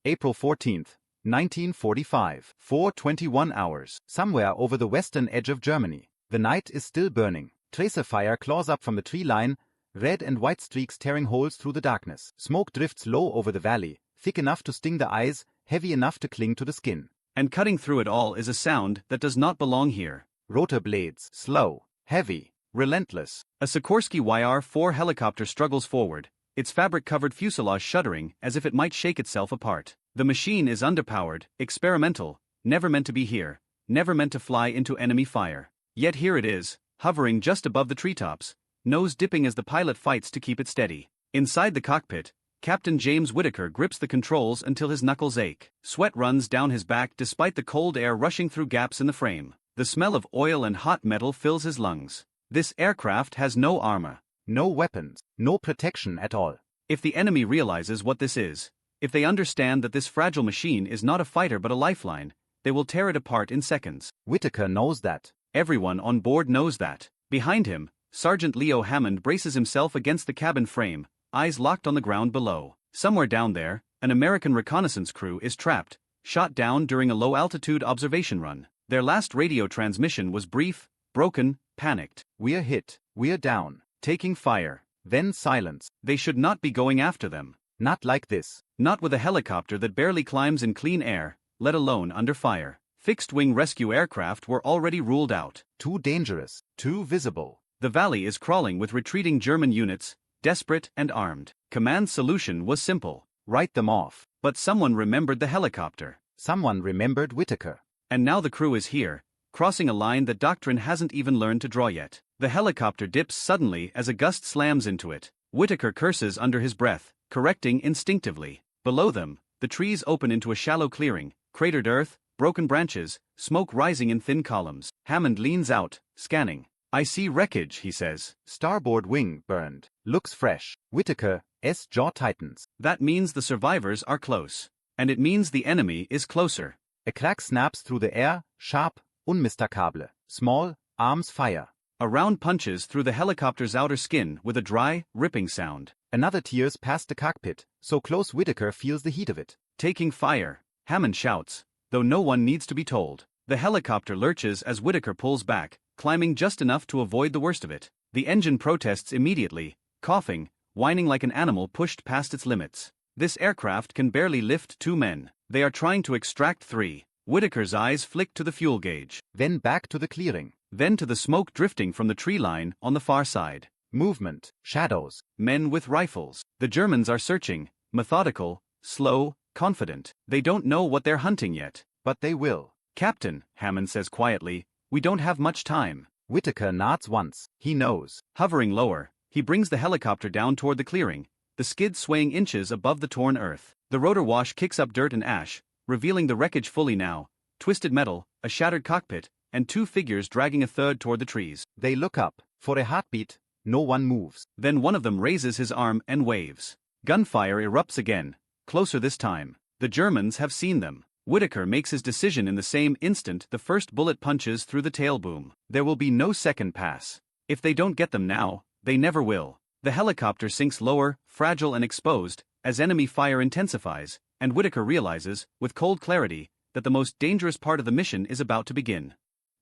April 14th, 1945. 4:21 hours. Somewhere over the western edge of Germany. The night is still burning. Tracer fire claws up from the tree line, red and white streaks tearing holes through the darkness. Smoke drifts low over the valley, thick enough to sting the eyes, heavy enough to cling to the skin. And cutting through it all is a sound that does not belong here. Rotor blades, slow, heavy, relentless. A Sikorsky YR-4 helicopter struggles forward, its fabric-covered fuselage shuddering as if it might shake itself apart. The machine is underpowered, experimental, never meant to be here, never meant to fly into enemy fire. Yet here it is, hovering just above the treetops, nose dipping as the pilot fights to keep it steady. Inside the cockpit, Captain James Whittaker grips the controls until his knuckles ache. Sweat runs down his back despite the cold air rushing through gaps in the frame. The smell of oil and hot metal fills his lungs. This aircraft has no armor, no weapons, no protection at all. If the enemy realizes what this is, if they understand that this fragile machine is not a fighter but a lifeline, they will tear it apart in seconds. Whittaker knows that. Everyone on board knows that. Behind him, Sergeant Leo Hammond braces himself against the cabin frame, eyes locked on the ground below. Somewhere down there, an American reconnaissance crew is trapped, shot down during a low-altitude observation run. Their last radio transmission was brief, broken, panicked. We're hit, we're down, taking fire, then silence. They should not be going after them. Not like this. Not with a helicopter that barely climbs in clean air, let alone under fire. Fixed-wing rescue aircraft were already ruled out. Too dangerous, too visible. The valley is crawling with retreating German units, desperate and armed. Command's solution was simple. Write them off. But someone remembered the helicopter. Someone remembered Whittaker. And now the crew is here, crossing a line that Doctrine hasn't even learned to draw yet. The helicopter dips suddenly as a gust slams into it. Whittaker curses under his breath, correcting instinctively. Below them, the trees open into a shallow clearing, cratered earth, broken branches, smoke rising in thin columns. Hammond leans out, scanning. I see wreckage, he says. Starboard wing burned. Looks fresh. Whittaker's jaw tightens. That means the survivors are close. And it means the enemy is closer. A crack snaps through the air, sharp, unmistakable. Small, arms fire. A round punches through the helicopter's outer skin with a dry, ripping sound. Another tears past the cockpit, so close Whittaker feels the heat of it. Taking fire, Hammond shouts, though no one needs to be told. The helicopter lurches as Whittaker pulls back, climbing just enough to avoid the worst of it. The engine protests immediately, coughing, whining like an animal pushed past its limits. This aircraft can barely lift 2 men. They are trying to extract 3. Whittaker's eyes flick to the fuel gauge. Then back to the clearing. Then to the smoke drifting from the tree line on the far side. Movement, shadows. Men with rifles. The Germans are searching, methodical, slow, confident. They don't know what they're hunting yet. But they will. Captain, Hammond says quietly, we don't have much time. Whittaker nods once. He knows. Hovering lower, he brings the helicopter down toward the clearing, the skid swaying inches above the torn earth. The rotor wash kicks up dirt and ash, revealing the wreckage fully now. Twisted metal, a shattered cockpit, and 2 figures dragging a third toward the trees. They look up. For a heartbeat, no one moves. Then one of them raises his arm and waves. Gunfire erupts again, closer this time. The Germans have seen them. Whittaker makes his decision in the same instant the first bullet punches through the tail boom. There will be no second pass. If they don't get them now, they never will. The helicopter sinks lower, fragile and exposed, as enemy fire intensifies, and Whittaker realizes, with cold clarity, that the most dangerous part of the mission is about to begin.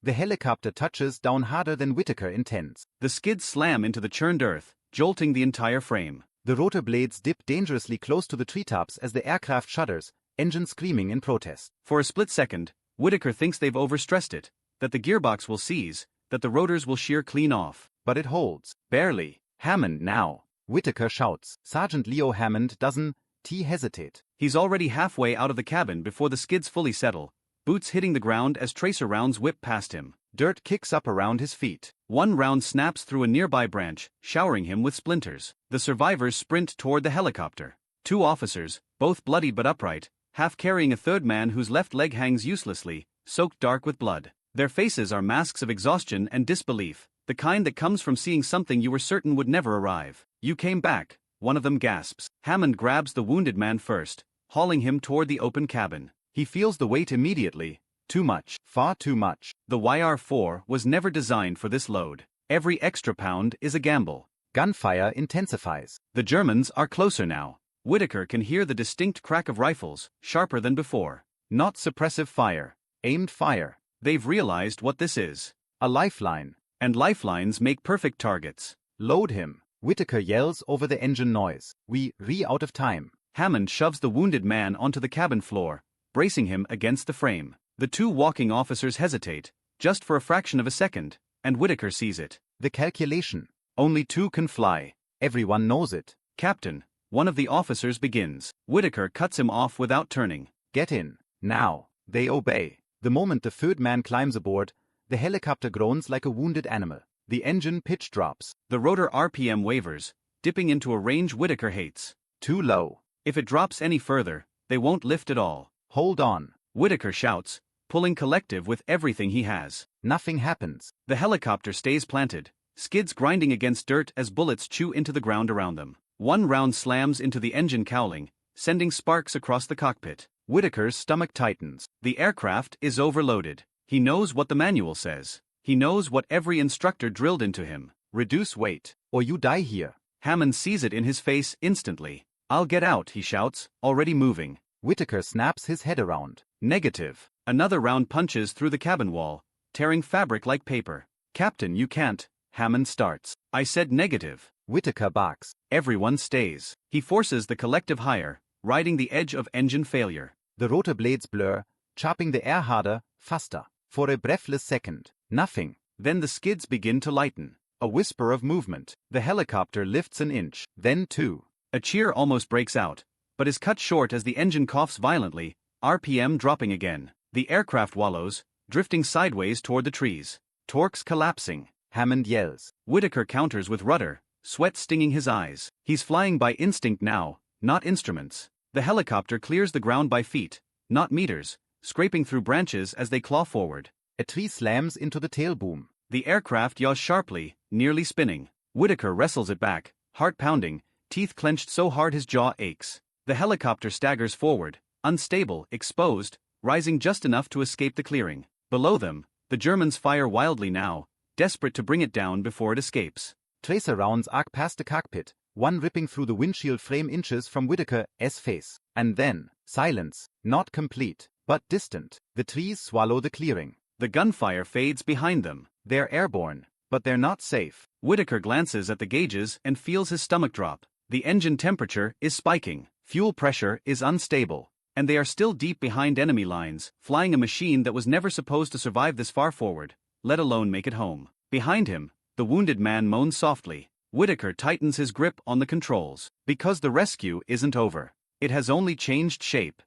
The helicopter touches down harder than Whittaker intends. The skids slam into the churned earth, jolting the entire frame. The rotor blades dip dangerously close to the treetops as the aircraft shudders, engine screaming in protest. For a split second, Whittaker thinks they've overstressed it, that the gearbox will seize, that the rotors will shear clean off. But it holds. Barely. Hammond now. Whittaker shouts. Sergeant Leo Hammond doesn't hesitate. He's already halfway out of the cabin before the skids fully settle, boots hitting the ground as tracer rounds whip past him. Dirt kicks up around his feet. One round snaps through a nearby branch, showering him with splinters. The survivors sprint toward the helicopter. 2 officers, both bloodied but upright, half carrying a third man whose left leg hangs uselessly, soaked dark with blood. Their faces are masks of exhaustion and disbelief, the kind that comes from seeing something you were certain would never arrive. You came back, one of them gasps. Hammond grabs the wounded man first, hauling him toward the open cabin. He feels the weight immediately. Too much, far too much. The YR-4 was never designed for this load. Every extra pound is a gamble. Gunfire intensifies. The Germans are closer now. Whitaker can hear the distinct crack of rifles, sharper than before. Not suppressive fire. Aimed fire. They've realized what this is. A lifeline. And lifelines make perfect targets. Load him. Whitaker yells over the engine noise. We're out of time. Hammond shoves the wounded man onto the cabin floor, bracing him against the frame. The two walking officers hesitate, just for a fraction of a second, and Whitaker sees it. The calculation. Only two can fly. Everyone knows it. Captain, one of the officers begins. Whitaker cuts him off without turning. Get in. Now. They obey. The moment the third man climbs aboard, the helicopter groans like a wounded animal. The engine pitch drops. The rotor RPM wavers, dipping into a range Whitaker hates. Too low. If it drops any further, they won't lift at all. Hold on. Whitaker shouts, pulling collective with everything he has. Nothing happens. The helicopter stays planted, skids grinding against dirt as bullets chew into the ground around them. One round slams into the engine cowling, sending sparks across the cockpit. Whitaker's stomach tightens. The aircraft is overloaded. He knows what the manual says. He knows what every instructor drilled into him. Reduce weight, or you die here. Hammond sees it in his face instantly. I'll get out, he shouts, already moving. Whitaker snaps his head around. Negative. Another round punches through the cabin wall, tearing fabric like paper. Captain, you can't. Hammond starts. I said negative. Whitaker barks. Everyone stays. He forces the collective higher, riding the edge of engine failure. The rotor blades blur, chopping the air harder, faster. For a breathless second, nothing. Then the skids begin to lighten. A whisper of movement. The helicopter lifts an inch, then two. A cheer almost breaks out, but is cut short as the engine coughs violently, RPM dropping again. The aircraft wallows, drifting sideways toward the trees. Torques collapsing. Hammond yells. Whitaker counters with rudder, sweat stinging his eyes. He's flying by instinct now, not instruments. The helicopter clears the ground by feet, not meters, scraping through branches as they claw forward. A tree slams into the tail boom. The aircraft yaws sharply, nearly spinning. Whitaker wrestles it back, heart pounding, teeth clenched so hard his jaw aches. The helicopter staggers forward, unstable, exposed, rising just enough to escape the clearing. Below them, the Germans fire wildly now, desperate to bring it down before it escapes. Tracer rounds arc past the cockpit, one ripping through the windshield frame inches from Whitaker's face. And then, silence, not complete, but distant. The trees swallow the clearing. The gunfire fades behind them. They're airborne, but they're not safe. Whitaker glances at the gauges and feels his stomach drop. The engine temperature is spiking, fuel pressure is unstable, and they are still deep behind enemy lines, flying a machine that was never supposed to survive this far forward, let alone make it home. Behind him, the wounded man moans softly. Whitaker tightens his grip on the controls, because the rescue isn't over. It has only changed shape.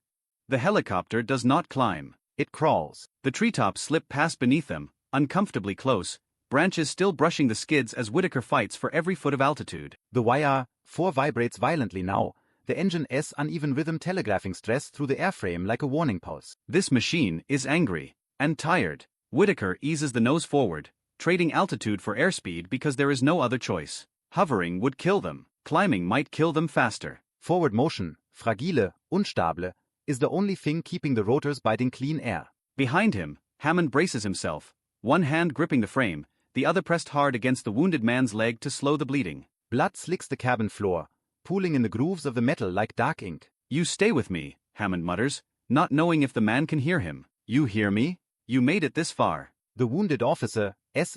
The helicopter does not climb. It crawls. The treetops slip past beneath them, uncomfortably close, branches still brushing the skids as Whitaker fights for every foot of altitude. The WWII vibrates violently now, the engine's uneven rhythm telegraphing stress through the airframe like a warning pulse. This machine is angry and tired. Whitaker eases the nose forward, trading altitude for airspeed because there is no other choice. Hovering would kill them. Climbing might kill them faster. Forward motion, fragile, unstable, is the only thing keeping the rotors biting clean air. Behind him, Hammond braces himself, one hand gripping the frame, the other pressed hard against the wounded man's leg to slow the bleeding. Blood slicks the cabin floor, pooling in the grooves of the metal like dark ink. You stay with me, Hammond mutters, not knowing if the man can hear him. You hear me? You made it this far. The wounded officer's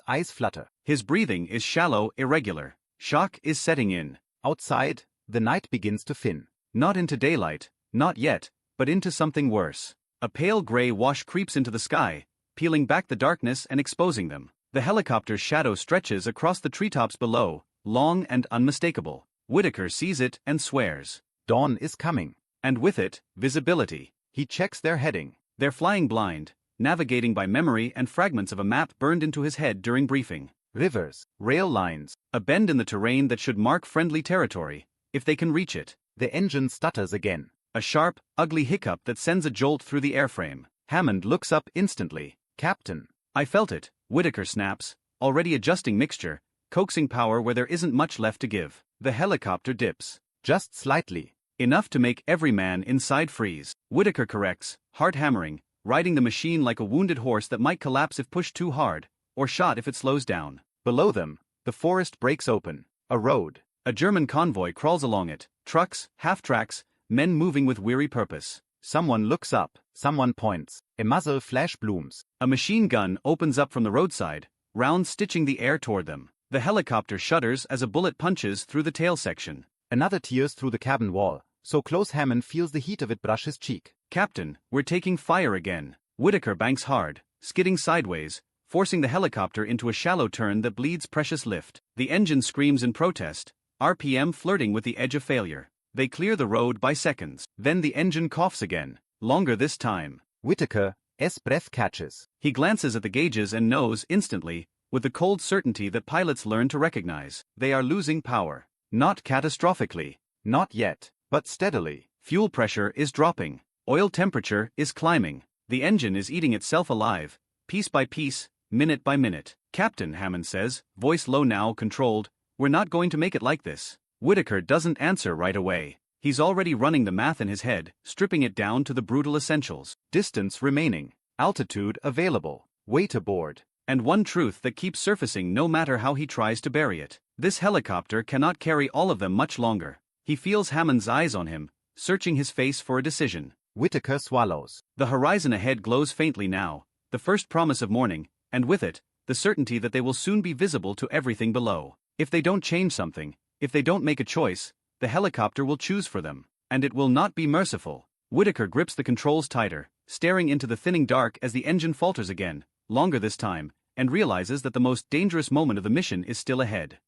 eyes flutter. His breathing is shallow, irregular. Shock is setting in. Outside, the night begins to thin. Not into daylight, not yet, but into something worse. A pale gray wash creeps into the sky, peeling back the darkness and exposing them. The helicopter's shadow stretches across the treetops below, long and unmistakable. Whitaker sees it and swears. Dawn is coming. And with it, visibility. He checks their heading. They're flying blind, navigating by memory and fragments of a map burned into his head during briefing. Rivers, rail lines. A bend in the terrain that should mark friendly territory, if they can reach it. The engine stutters again. A sharp, ugly hiccup that sends a jolt through the airframe. Hammond looks up instantly. Captain. I felt it, Whitaker snaps, already adjusting mixture, coaxing power where there isn't much left to give. The helicopter dips. Just slightly. Enough to make every man inside freeze. Whitaker corrects, heart hammering, riding the machine like a wounded horse that might collapse if pushed too hard, or shot if it slows down. Below them, the forest breaks open. A road. A German convoy crawls along it, Trucks, half-tracks, men moving with weary purpose. Someone looks up, someone points. A muzzle flash blooms. A machine gun opens up from the roadside, rounds stitching the air toward them. The helicopter shudders as a bullet punches through the tail section. Another tears through the cabin wall, so close Hammond feels the heat of it brush his cheek. Captain, we're taking fire again. Whitaker banks hard, skidding sideways, forcing the helicopter into a shallow turn that bleeds precious lift. The engine screams in protest, RPM flirting with the edge of failure. They clear the road by seconds. Then the engine coughs again, longer this time. Whitaker's breath catches. He glances at the gauges and knows instantly, with the cold certainty that pilots learn to recognize, they are losing power. Not catastrophically. Not yet, but steadily. Fuel pressure is dropping. Oil temperature is climbing. The engine is eating itself alive, piece by piece, minute by minute. Captain, Hammond says, voice low now, controlled, we're not going to make it like this. Whitaker doesn't answer right away. He's already running the math in his head, stripping it down to the brutal essentials. Distance remaining, altitude available, weight aboard. And one truth that keeps surfacing no matter how he tries to bury it. This helicopter cannot carry all of them much longer. He feels Hammond's eyes on him, searching his face for a decision. Whitaker swallows. The horizon ahead glows faintly now, the first promise of morning, and with it, the certainty that they will soon be visible to everything below. If they don't change something, if they don't make a choice, the helicopter will choose for them, and it will not be merciful. Whitaker grips the controls tighter, staring into the thinning dark as the engine falters again, longer this time, and realizes that the most dangerous moment of the mission is still ahead.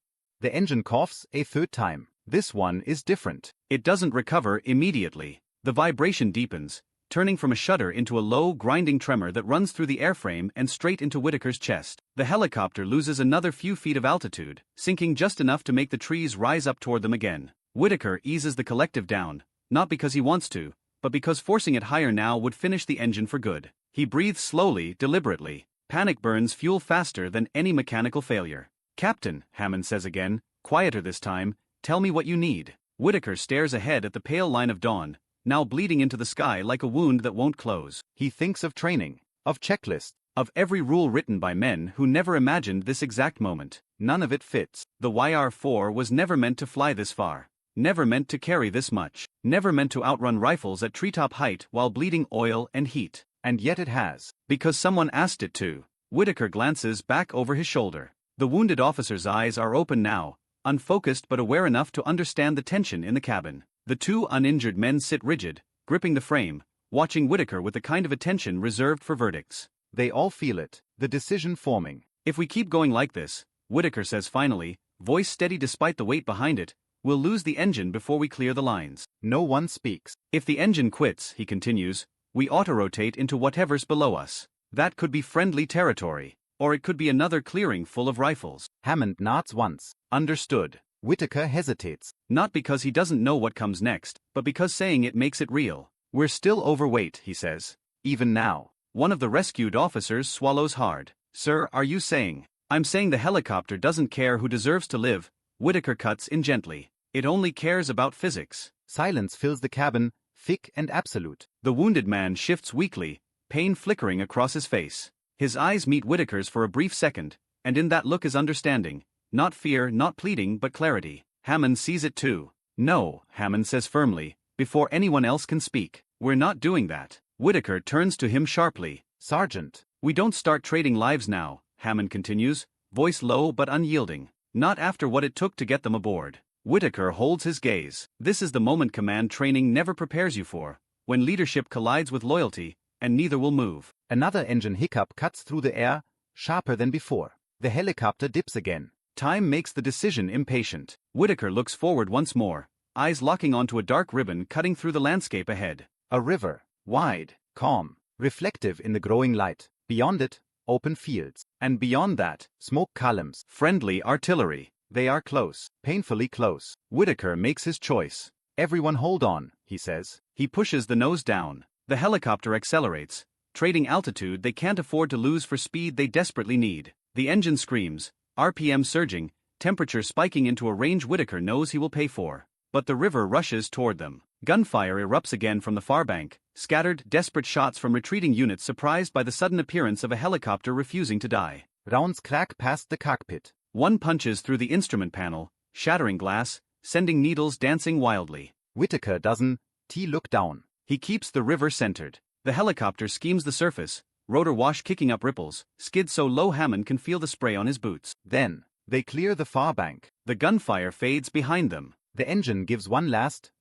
The engine coughs a third time. This one is different. It doesn't recover immediately. The vibration deepens, turning from a shudder into a low, grinding tremor that runs through the airframe and straight into Whitaker's chest. The helicopter loses another few feet of altitude, sinking just enough to make the trees rise up toward them again. Whitaker eases the collective down, not because he wants to, but because forcing it higher now would finish the engine for good. He breathes slowly, deliberately. Panic burns fuel faster than any mechanical failure. Captain, Hammond says again, quieter this time, tell me what you need. Whitaker stares ahead at the pale line of dawn, now bleeding into the sky like a wound that won't close. He thinks of training, of checklists, of every rule written by men who never imagined this exact moment. None of it fits. The WWII was never meant to fly this far. Never meant to carry this much. Never meant to outrun rifles at treetop height while bleeding oil and heat. And yet it has. Because someone asked it to. Whitaker glances back over his shoulder. The wounded officer's eyes are open now, unfocused but aware enough to understand the tension in the cabin. The two uninjured men sit rigid, gripping the frame, watching Whitaker with the kind of attention reserved for verdicts. They all feel it, the decision forming. If we keep going like this, Whitaker says finally, voice steady despite the weight behind it, we'll lose the engine before we clear the lines. No one speaks. If the engine quits, he continues, we auto-rotate into whatever's below us. That could be friendly territory, or it could be another clearing full of rifles. Hammond nods once. Understood. Whitaker hesitates. Not because he doesn't know what comes next, but because saying it makes it real. We're still overweight, he says. Even now. One of the rescued officers swallows hard. Sir, are you saying? I'm saying the helicopter doesn't care who deserves to live. Whitaker cuts in gently. It only cares about physics. Silence fills the cabin, thick and absolute. The wounded man shifts weakly, pain flickering across his face. His eyes meet Whitaker's for a brief second, and in that look is understanding. Not fear, not pleading, but clarity. Hammond sees it too. No, Hammond says firmly, before anyone else can speak. We're not doing that. Whitaker turns to him sharply. Sergeant. We don't start trading lives now, Hammond continues, voice low but unyielding. Not after what it took to get them aboard. Whitaker holds his gaze. This is the moment command training never prepares you for, when leadership collides with loyalty, and neither will move. Another engine hiccup cuts through the air, sharper than before. The helicopter dips again. Time makes the decision impatient. Whitaker looks forward once more, eyes locking onto a dark ribbon cutting through the landscape ahead. A river, wide, calm, reflective in the growing light. Beyond it, open fields. And beyond that, smoke columns. Friendly artillery. They are close, painfully close. Whitaker makes his choice. Everyone hold on, he says. He pushes the nose down. The helicopter accelerates, trading altitude they can't afford to lose for speed they desperately need. The engine screams, RPM surging, temperature spiking into a range Whitaker knows he will pay for. But the river rushes toward them. Gunfire erupts again from the far bank, scattered, desperate shots from retreating units surprised by the sudden appearance of a helicopter refusing to die. Rounds crack past the cockpit. One punches through the instrument panel, shattering glass, sending needles dancing wildly. Whitaker doesn't look down. He keeps the river centered. The helicopter schemes the surface, rotor wash kicking up ripples, skid so low Hammond can feel the spray on his boots. Then, they clear the far bank. The gunfire fades behind them. The engine gives one last,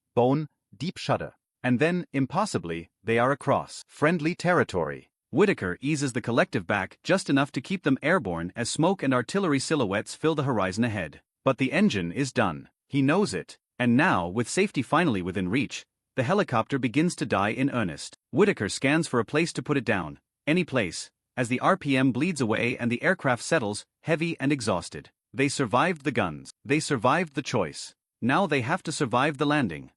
deep shudder. And then, impossibly, they are across friendly territory. Whitaker eases the collective back just enough to keep them airborne as smoke and artillery silhouettes fill the horizon ahead. But the engine is done. He knows it. And now, with safety finally within reach, the helicopter begins to die in earnest. Whitaker scans for a place to put it down, any place, as the RPM bleeds away and the aircraft settles, heavy and exhausted. They survived the guns. They survived the choice. Now they have to survive the landing.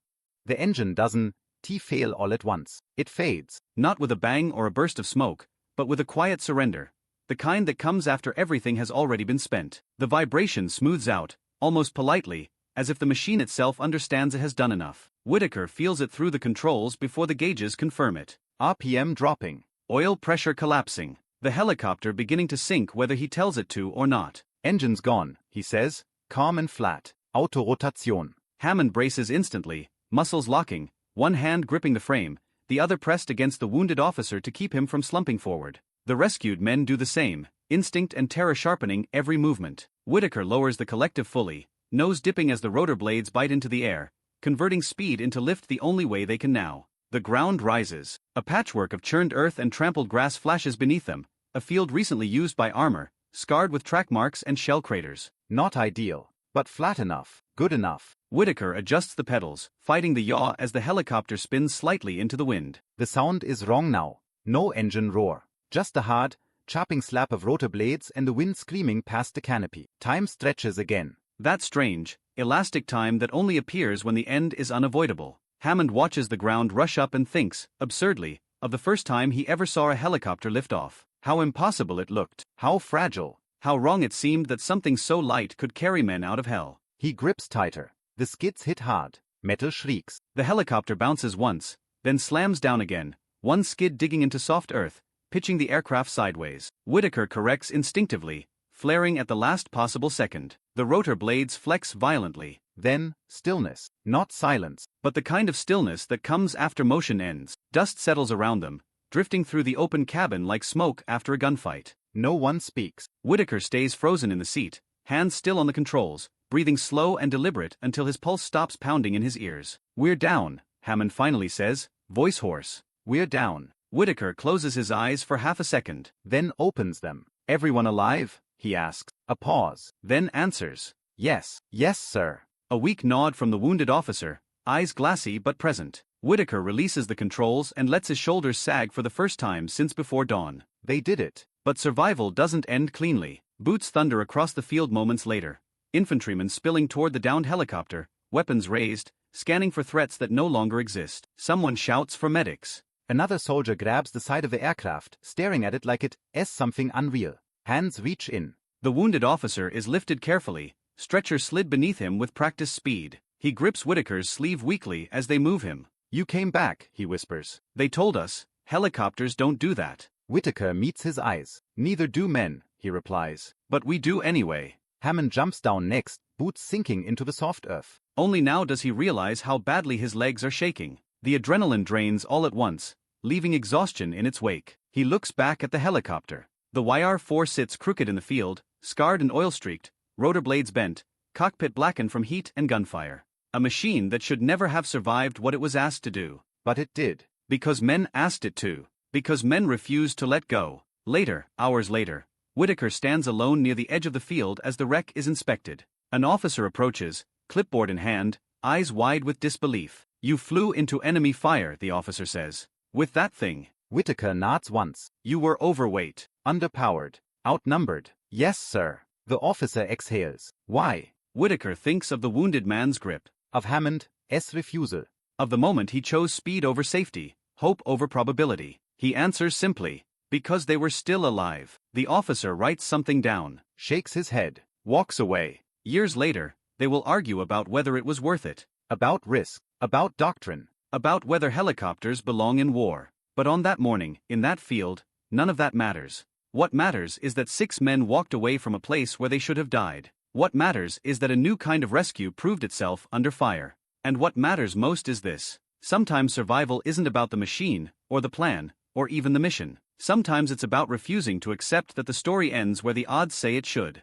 The engine doesn't fail all at once. It fades. Not with a bang or a burst of smoke, but with a quiet surrender. The kind that comes after everything has already been spent. The vibration smooths out, almost politely, as if the machine itself understands it has done enough. Whitaker feels it through the controls before the gauges confirm it. RPM dropping. Oil pressure collapsing. The helicopter beginning to sink whether he tells it to or not. Engine's gone, he says, calm and flat. Autorotation. Hammond braces instantly, muscles locking, one hand gripping the frame, the other pressed against the wounded officer to keep him from slumping forward. The rescued men do the same, instinct and terror sharpening every movement. Whitaker lowers the collective fully, nose dipping as the rotor blades bite into the air, converting speed into lift the only way they can now. The ground rises. A patchwork of churned earth and trampled grass flashes beneath them, a field recently used by armor, scarred with track marks and shell craters. Not ideal, but flat enough, good enough. Whitaker adjusts the pedals, fighting the yaw as the helicopter spins slightly into the wind. The sound is wrong now. No engine roar. Just a hard, chopping slap of rotor blades and the wind screaming past the canopy. Time stretches again. That strange, elastic time that only appears when the end is unavoidable. Hammond watches the ground rush up and thinks, absurdly, of the first time he ever saw a helicopter lift off. How impossible it looked. How fragile. How wrong it seemed that something so light could carry men out of hell. He grips tighter. The skids hit hard. Metal shrieks. The helicopter bounces once, then slams down again, one skid digging into soft earth, pitching the aircraft sideways. Whitaker corrects instinctively, flaring at the last possible second. The rotor blades flex violently. Then, stillness. Not silence, but the kind of stillness that comes after motion ends. Dust settles around them, drifting through the open cabin like smoke after a gunfight. No one speaks. Whitaker stays frozen in the seat, hands still on the controls, breathing slow and deliberate until his pulse stops pounding in his ears. "We're down," Hammond finally says, voice hoarse. "We're down." Whitaker closes his eyes for half a second. Then opens them. "Everyone alive?" he asks. A pause. Then answers. "Yes. Yes, sir." A weak nod from the wounded officer, eyes glassy but present. Whitaker releases the controls and lets his shoulders sag for the first time since before dawn. They did it. But survival doesn't end cleanly. Boots thunder across the field moments later. Infantrymen spilling toward the downed helicopter, weapons raised, scanning for threats that no longer exist. Someone shouts for medics. Another soldier grabs the side of the aircraft, staring at it like it is something unreal. Hands reach in. The wounded officer is lifted carefully, stretcher slid beneath him with practiced speed. He grips Whitaker's sleeve weakly as they move him. "You came back," he whispers. "They told us, helicopters don't do that." Whitaker meets his eyes. "Neither do men," he replies. "But we do anyway." Hammond jumps down next, boots sinking into the soft earth. Only now does he realize how badly his legs are shaking. The adrenaline drains all at once, leaving exhaustion in its wake. He looks back at the helicopter. The WWII sits crooked in the field, scarred and oil-streaked, rotor blades bent, cockpit blackened from heat and gunfire. A machine that should never have survived what it was asked to do. But it did. Because men asked it to. Because men refused to let go. Later, hours later, Whitaker stands alone near the edge of the field as the wreck is inspected. An officer approaches, clipboard in hand, eyes wide with disbelief. "You flew into enemy fire," the officer says. "With that thing." Whitaker nods once. "You were overweight. Underpowered. Outnumbered." "Yes, sir." The officer exhales. "Why?" Whitaker thinks of the wounded man's grip. Of Hammond's refusal. Of the moment he chose speed over safety, hope over probability. He answers simply, "Because they were still alive." The officer writes something down, shakes his head, walks away. Years later, they will argue about whether it was worth it. About risk, about doctrine, about whether helicopters belong in war. But on that morning, in that field, none of that matters. What matters is that 6 men walked away from a place where they should have died. What matters is that a new kind of rescue proved itself under fire. And what matters most is this: sometimes survival isn't about the machine, or the plan, or even the mission. Sometimes it's about refusing to accept that the story ends where the odds say it should.